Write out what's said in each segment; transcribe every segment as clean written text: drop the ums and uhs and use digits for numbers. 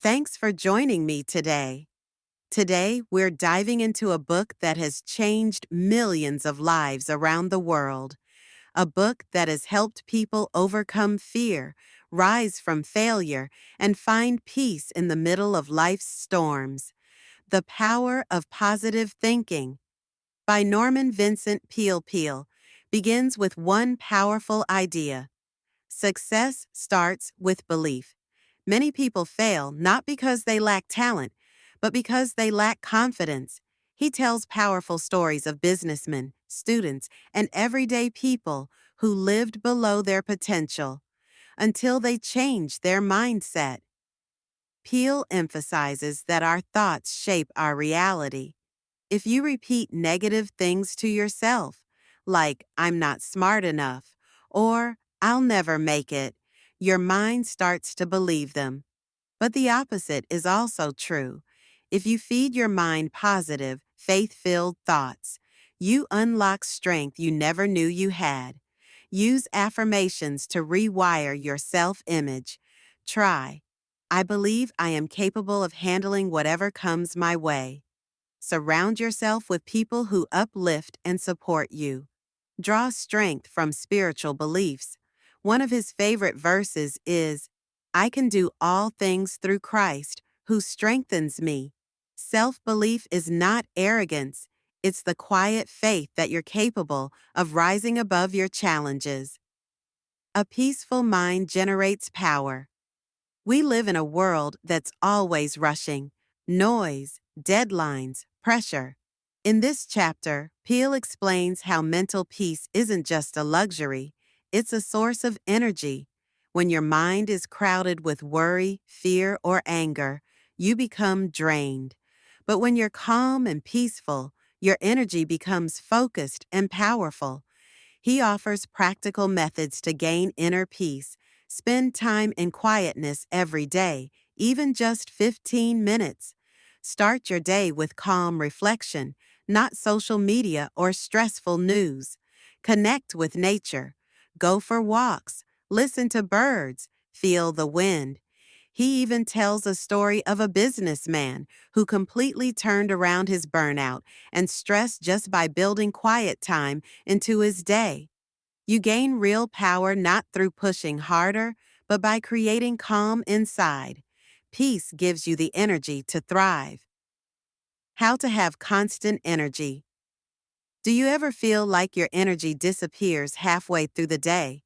Thanks for joining me today. Today, we're diving into a book that has changed millions of lives around the world. A book that has helped people overcome fear, rise from failure, and find peace in the middle of life's storms. The Power of Positive Thinking by Norman Vincent Peale begins with one powerful idea. Success starts with belief. Many people fail not because they lack talent, but because they lack confidence. He tells powerful stories of businessmen, students, and everyday people who lived below their potential until they changed their mindset. Peale emphasizes that our thoughts shape our reality. If you repeat negative things to yourself, like "I'm not smart enough" or "I'll never make it," your mind starts to believe them. But the opposite is also true. If you feed your mind positive, faith-filled thoughts, you unlock strength you never knew you had. Use affirmations to rewire your self-image. Try, "I believe I am capable of handling whatever comes my way." Surround yourself with people who uplift and support you. Draw strength from spiritual beliefs. One of his favorite verses is, "I can do all things through Christ, who strengthens me." Self-belief is not arrogance. It's the quiet faith that you're capable of rising above your challenges. A peaceful mind generates power. We live in a world that's always rushing. Noise, deadlines, pressure. In this chapter, Peale explains how mental peace isn't just a luxury, it's a source of energy. When your mind is crowded with worry, fear, or anger, you become drained. But when you're calm and peaceful, your energy becomes focused and powerful. He offers practical methods to gain inner peace. Spend time in quietness every day, even just 15 minutes. Start your day with calm reflection, not social media or stressful news. Connect with nature. Go for walks. Listen to birds. Feel the wind. He even tells a story of a businessman who completely turned around his burnout and stress just by building quiet time into his day. You gain real power not through pushing harder, but by creating calm inside. Peace gives you the energy to thrive. How to have constant energy. Do you ever feel like your energy disappears halfway through the day?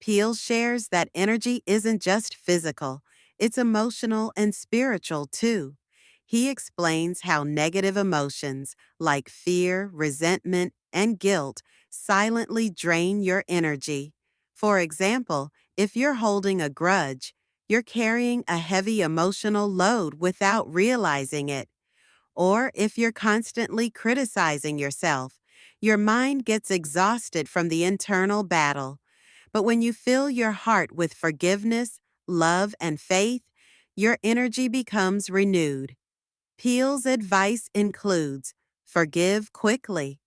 Peale shares that energy isn't just physical, it's emotional and spiritual too. He explains how negative emotions like fear, resentment, and guilt silently drain your energy. For example, if you're holding a grudge, you're carrying a heavy emotional load without realizing it. Or if you're constantly criticizing yourself, your mind gets exhausted from the internal battle. But when you fill your heart with forgiveness, love, and faith, your energy becomes renewed. Peale's advice includes: forgive quickly.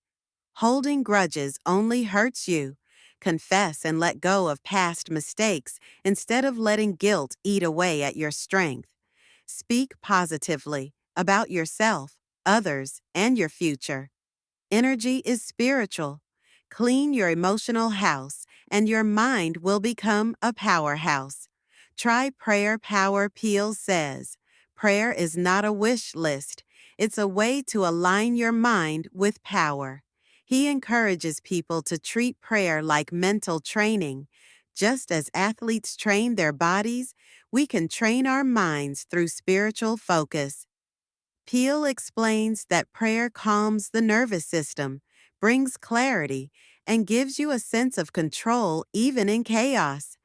Holding grudges only hurts you. Confess and let go of past mistakes instead of letting guilt eat away at your strength. Speak positively about yourself, others, and your future. Energy is spiritual. Clean your emotional house, and your mind will become a powerhouse. Try prayer power, Peale says. Prayer is not a wish list. It's a way to align your mind with power. He encourages people to treat prayer like mental training. Just as athletes train their bodies, we can train our minds through spiritual focus. Peale explains that prayer calms the nervous system, brings clarity, and gives you a sense of control even in chaos.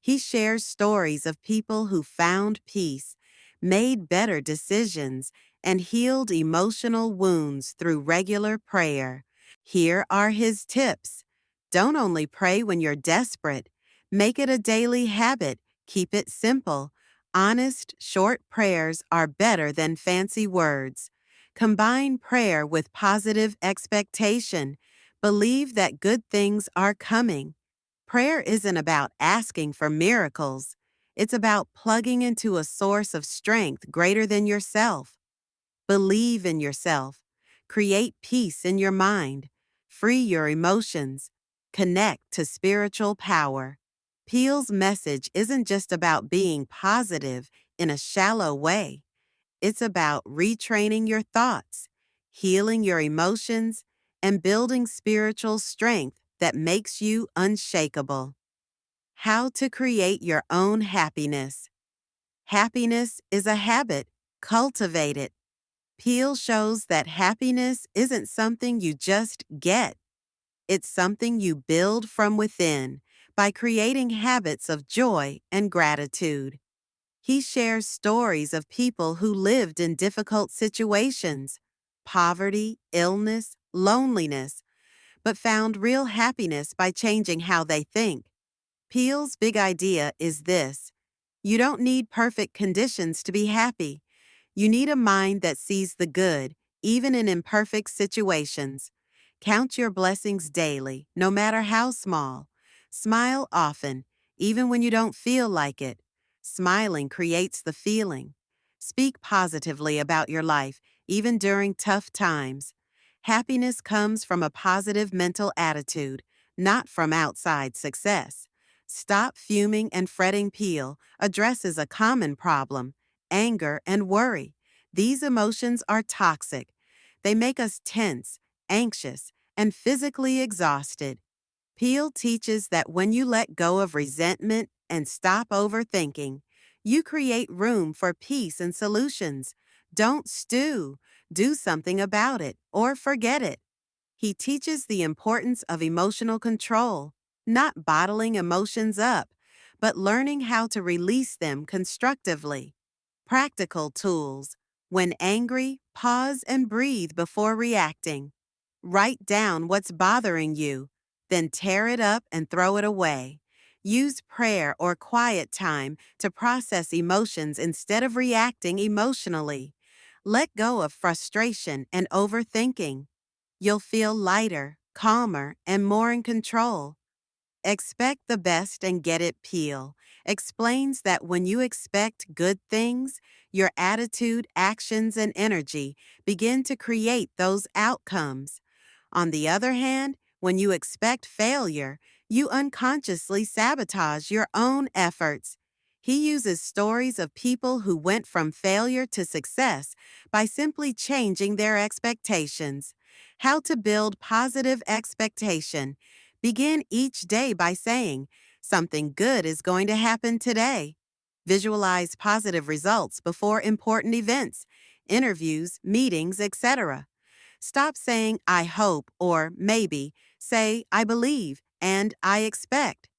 He shares stories of people who found peace, made better decisions, and healed emotional wounds through regular prayer. Here are his tips. Don't only pray when you're desperate. Make it a daily habit. Keep it simple. Honest, short prayers are better than fancy words. Combine prayer with positive expectation. Believe that good things are coming. Prayer isn't about asking for miracles. It's about plugging into a source of strength greater than yourself. Believe in yourself. Create peace in your mind. Free your emotions. Connect to spiritual power. Peele's message isn't just about being positive in a shallow way. It's about retraining your thoughts, healing your emotions, and building spiritual strength that makes you unshakable. How to create your own happiness. Happiness is a habit. Cultivate it. Peele shows that happiness isn't something you just get. It's something you build from within by creating habits of joy and gratitude. He shares stories of people who lived in difficult situations, poverty, illness, loneliness, but found real happiness by changing how they think. Peele's big idea is this: you don't need perfect conditions to be happy. You need a mind that sees the good, even in imperfect situations. Count your blessings daily, no matter how small. Smile often, even when you don't feel like it. Smiling creates the feeling. Speak positively about your life, even during tough times. Happiness comes from a positive mental attitude, not from outside success. Stop fuming and fretting. Peele addresses a common problem: anger and worry. These emotions are toxic. They make us tense, anxious, and physically exhausted. Peele teaches that when you let go of resentment and stop overthinking, you create room for peace and solutions. Don't stew. Do something about it or forget it. He teaches the importance of emotional control, not bottling emotions up, but learning how to release them constructively. Practical tools. When angry, pause and breathe before reacting. Write down what's bothering you, then tear it up and throw it away. Use prayer or quiet time to process emotions instead of reacting emotionally. Let go of frustration and overthinking. You'll feel lighter, calmer, and more in control. Expect the best and get it. Peele explains that when you expect good things, your attitude, actions, and energy begin to create those outcomes. On the other hand, when you expect failure, you unconsciously sabotage your own efforts. He uses stories of people who went from failure to success by simply changing their expectations. How to build positive expectation. Begin each day by saying, "Something good is going to happen today." Visualize positive results before important events, interviews, meetings, etc. Stop saying, "I hope," or "maybe." Say, "I believe," and "I expect."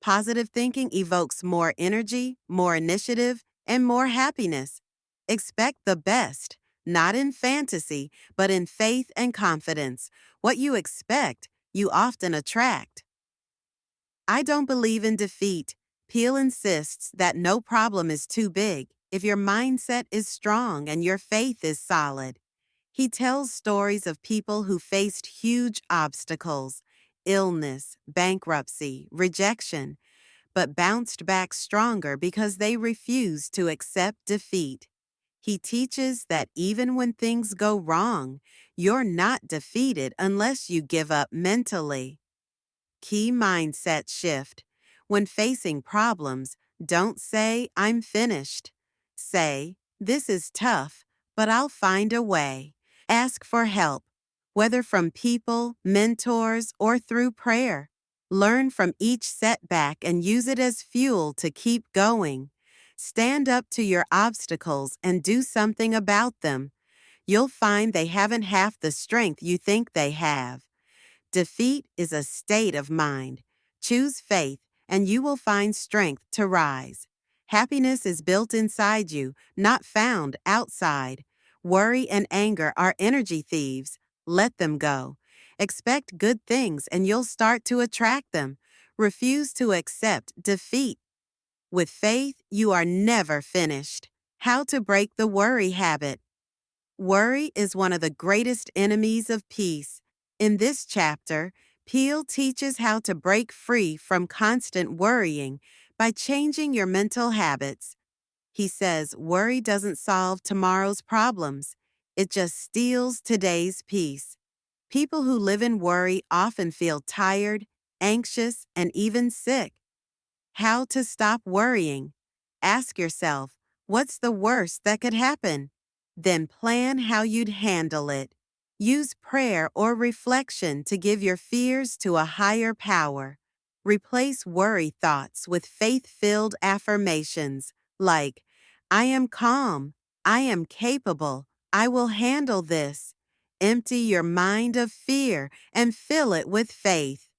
Positive thinking evokes more energy, more initiative, and more happiness. Expect the best, not in fantasy, but in faith and confidence. What you expect, you often attract. I don't believe in defeat. Peele insists that no problem is too big if your mindset is strong and your faith is solid. He tells stories of people who faced huge obstacles: illness, bankruptcy, rejection, but bounced back stronger because they refused to accept defeat. He teaches that even when things go wrong, you're not defeated unless you give up mentally. Key mindset shift. When facing problems, don't say, "I'm finished." Say, "This is tough, but I'll find a way." Ask for help, whether from people, mentors, or through prayer. Learn from each setback and use it as fuel to keep going. Stand up to your obstacles and do something about them. You'll find they haven't half the strength you think they have. Defeat is a state of mind. Choose faith, and you will find strength to rise. Happiness is built inside you, not found outside. Worry and anger are energy thieves. Let them go. Expect good things, and you'll start to attract them. Refuse to accept defeat. With faith, you are never finished. How to break the worry habit. Worry is one of the greatest enemies of peace. In this chapter, Peele teaches how to break free from constant worrying By changing your mental habits, he says worry doesn't solve tomorrow's problems, it just steals today's peace. People who live in worry often feel tired, anxious, and even sick. How to stop worrying? Ask yourself, what's the worst that could happen? Then plan how you'd handle it. Use prayer or reflection to give your fears to a higher power. Replace worry thoughts with faith-filled affirmations like, I am calm, I am capable, I will handle this. Empty your mind of fear and fill it with faith.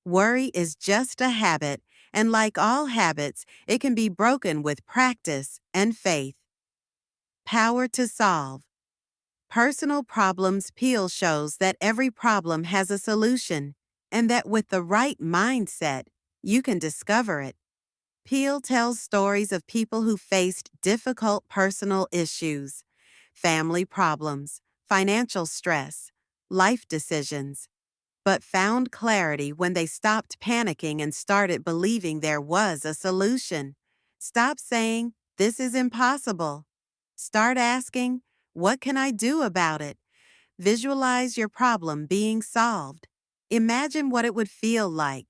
Worry is just a habit, and like all habits, it can be broken with practice and faith. Power to solve. Personal Problems Peale shows that every problem has a solution, and that with the right mindset, you can discover it. Peale tells stories of people who faced difficult personal issues, family problems, financial stress, life decisions, but found clarity when they stopped panicking and started believing there was a solution. Stop saying, "This is impossible." Start asking, "What can I do about it?" Visualize your problem being solved. Imagine what it would feel like.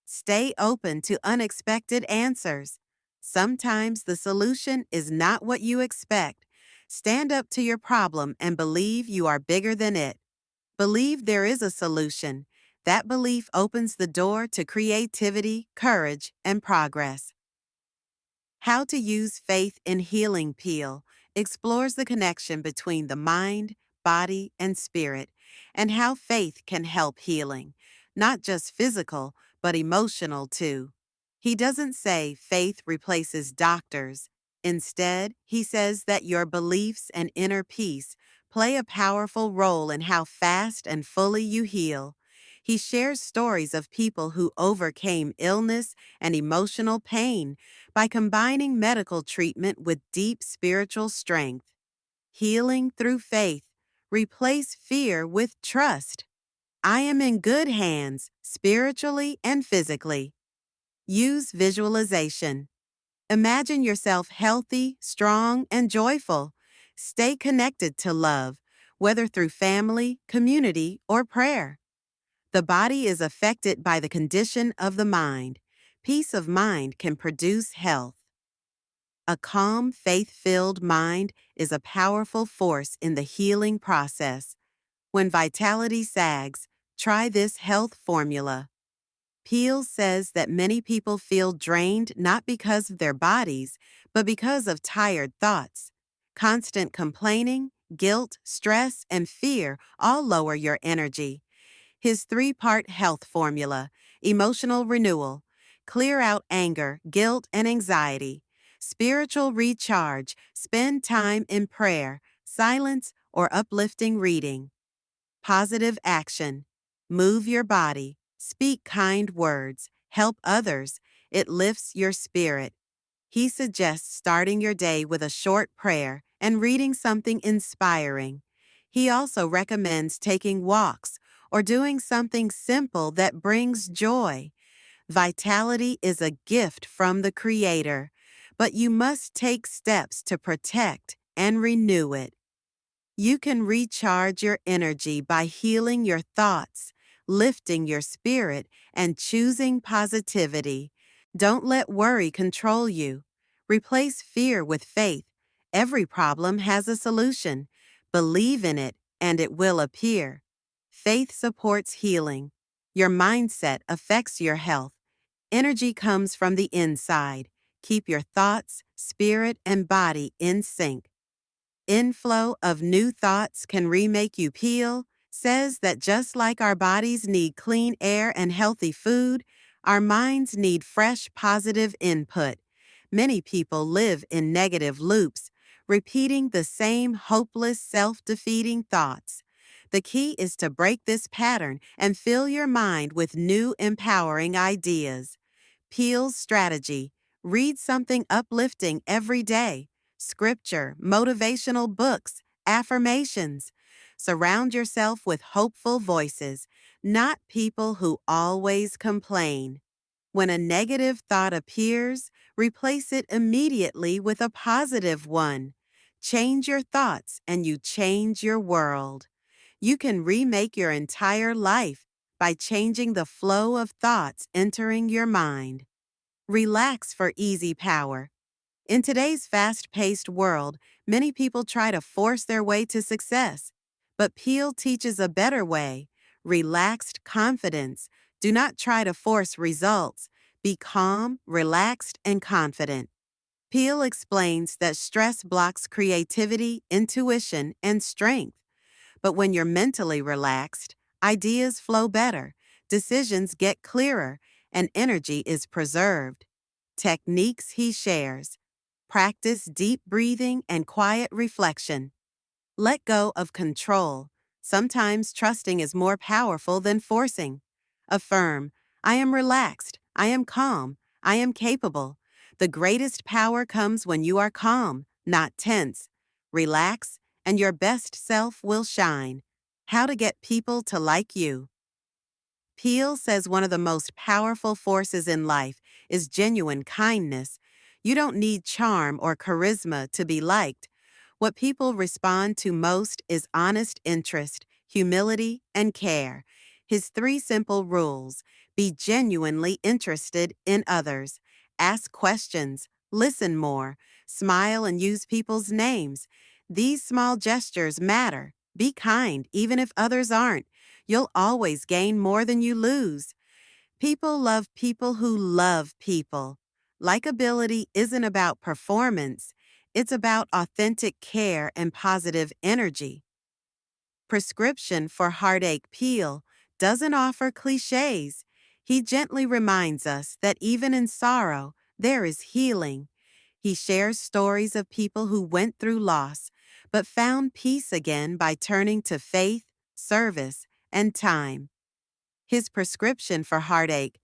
Stay open to unexpected answers. Sometimes the solution is not what you expect. Stand up to your problem and believe you are bigger than it. Believe there is a solution. That belief opens the door to creativity, courage, and progress. How to Use Faith in Healing Peale explores the connection between the mind, body, and spirit, and how faith can help healing, not just physical, but emotional too. He doesn't say faith replaces doctors. Instead, he says that your beliefs and inner peace play a powerful role in how fast and fully you heal. He shares stories of people who overcame illness and emotional pain by combining medical treatment with deep spiritual strength. Healing through faith. Replace fear with trust. I am in good hands, spiritually and physically. Use visualization. Imagine yourself healthy, strong, and joyful. Stay connected to love, whether through family, community, or prayer. The body is affected by the condition of the mind. Peace of mind can produce health. A calm, faith-filled mind is a powerful force in the healing process. When vitality sags, try this health formula. Peale says that many people feel drained not because of their bodies, but because of tired thoughts. Constant complaining, guilt, stress, and fear all lower your energy. His three-part health formula: emotional renewal, clear out anger, guilt, and anxiety; spiritual recharge, spend time in prayer, silence, or uplifting reading; positive action, move your body, speak kind words, help others. It lifts your spirit. He suggests starting your day with a short prayer and reading something inspiring. He also recommends taking walks or doing something simple that brings joy. Vitality is a gift from the Creator, but you must take steps to protect and renew it. You can recharge your energy by healing your thoughts, lifting your spirit, and choosing positivity. Don't let worry control you. Replace fear with faith. Every problem has a solution. Believe in it, and it will appear. Faith supports healing. Your mindset affects your health. Energy comes from the inside. Keep your thoughts, spirit, and body in sync. Inflow of New Thoughts Can Remake You Peale says that just like our bodies need clean air and healthy food, our minds need fresh, positive input. Many people live in negative loops, repeating the same hopeless, self-defeating thoughts. The key is to break this pattern and fill your mind with new, empowering ideas. Peale's strategy: read something uplifting every day. Scripture, motivational books, affirmations. Surround yourself with hopeful voices, not people who always complain. When a negative thought appears, replace it immediately with a positive one. Change your thoughts and you change your world. You can remake your entire life by changing the flow of thoughts entering your mind. Relax for easy power. In today's fast-paced world, many people try to force their way to success. But Peale teaches a better way: relaxed confidence. Do not try to force results. Be calm, relaxed, and confident. Peale explains that stress blocks creativity, intuition, and strength. But when you're mentally relaxed, ideas flow better, decisions get clearer, and energy is preserved. Techniques he shares: practice deep breathing and quiet reflection. Let go of control. Sometimes trusting is more powerful than forcing. Affirm: I am relaxed, I am calm, I am capable. The greatest power comes when you are calm, not tense. Relax, and your best self will shine. How to get people to like you. Peale says one of the most powerful forces in life is genuine kindness. You don't need charm or charisma to be liked. What people respond to most is honest interest, humility, and care. His three simple rules: be genuinely interested in others, ask questions, listen more, smile and use people's names. These small gestures matter. Be kind, even if others aren't. You'll always gain more than you lose. People love people who love people. Likability isn't about performance, it's about authentic care and positive energy. Prescription for Heartache. Peale doesn't offer cliches. He gently reminds us that even in sorrow, there is healing. He shares stories of people who went through loss, but found peace again by turning to faith, service, and time. His prescription for heartache: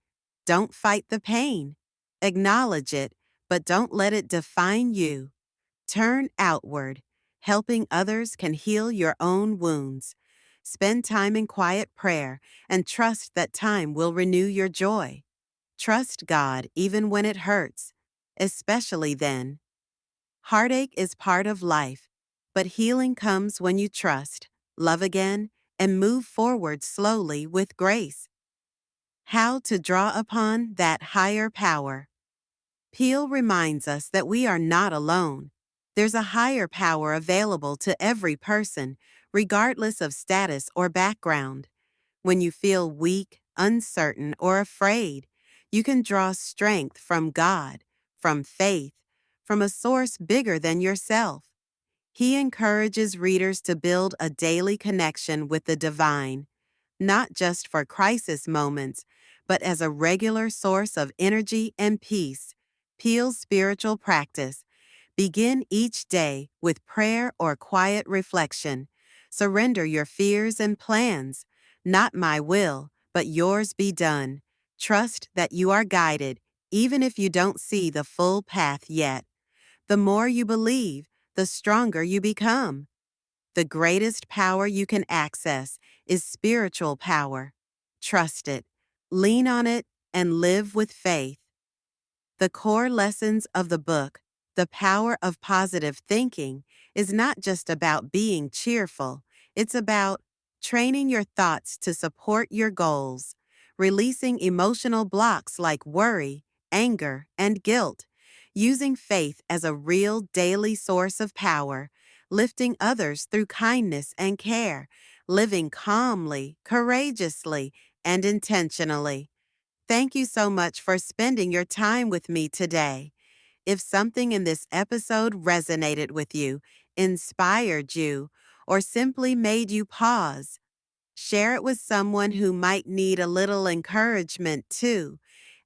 don't fight the pain. Acknowledge it, but don't let it define you. Turn outward. Helping others can heal your own wounds. Spend time in quiet prayer and trust that time will renew your joy. Trust God even when it hurts, especially then. Heartache is part of life, but healing comes when you trust, love again, and move forward slowly with grace. How to draw upon that higher power. Peale reminds us that we are not alone. There's a higher power available to every person, regardless of status or background. When you feel weak, uncertain, or afraid, you can draw strength from God, from faith, from a source bigger than yourself. He encourages readers to build a daily connection with the divine, not just for crisis moments, but as a regular source of energy and peace. Peale's spiritual practice: begin each day with prayer or quiet reflection. Surrender your fears and plans. Not my will, but yours be done. Trust that you are guided, even if you don't see the full path yet. The more you believe, the stronger you become. The greatest power you can access is spiritual power. Trust it, lean on it, and live with faith. The core lessons of the book, The Power of Positive Thinking, is not just about being cheerful. It's about training your thoughts to support your goals, releasing emotional blocks like worry, anger, and guilt, using faith as a real daily source of power, lifting others through kindness and care, living calmly, courageously, and intentionally. Thank you so much for spending your time with me today. If something in this episode resonated with you, inspired you, or simply made you pause, share it with someone who might need a little encouragement too.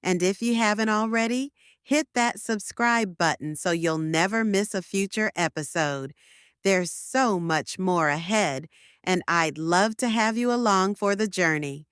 And if you haven't already, hit that subscribe button so you'll never miss a future episode. There's so much more ahead, and I'd love to have you along for the journey.